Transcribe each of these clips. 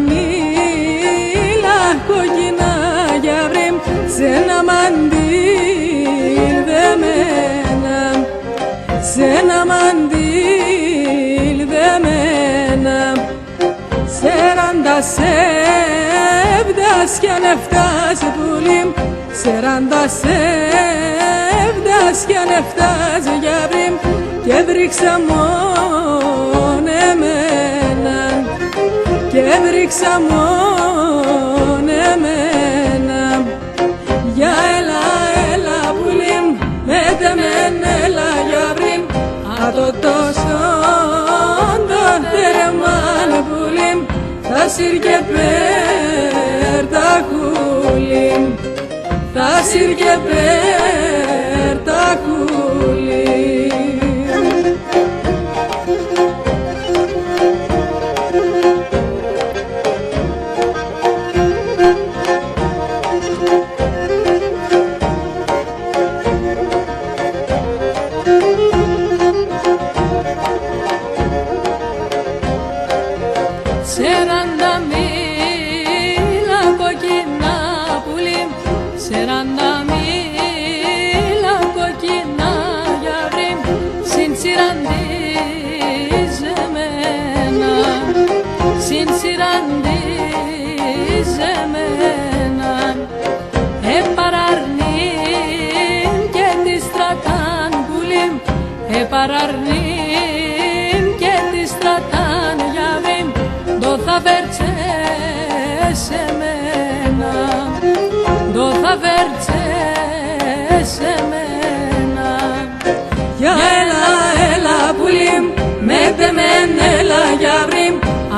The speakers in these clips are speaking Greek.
μήλα κόκκινα για βρήμ σε ένα μαντήλ δεμένα, σε ένα μαντήλ δεμένα. 40 σέβδας κι αν έφτασε πουλί, 40 σέβδας κι αν έφτασε για βρήμ και βρίξα μόν εμέναν, και βρίξα μόν εμέναν. Για έλα, έλα πουλί, μέτε μεν έλα για βρήμ, ατο τόσο το τέρεμαν πουλί, θα σύρ και πέρ τα κούλι, θα σύρ και πέρ τα κούλι. Σεράντα μήλα κόκκινα πουλί, 40 μήλα κόκκινα για βρήμ, συνσυραντίζεμένα, συνσυραντίζεμένα. Επαραρνήν και τη στρατάν πουλί, επαραρνήν και τη στρατάν για βρήμ, το θα βέρτσε σε μένα, το θα βέρτσε σε μένα. Για έλα, έλα πουλί, μέτε μεν έλα για βρήμ,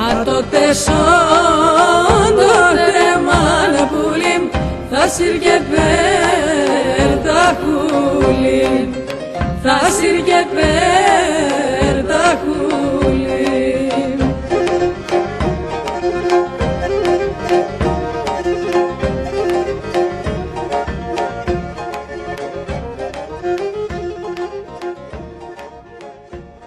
ατο τέσσερα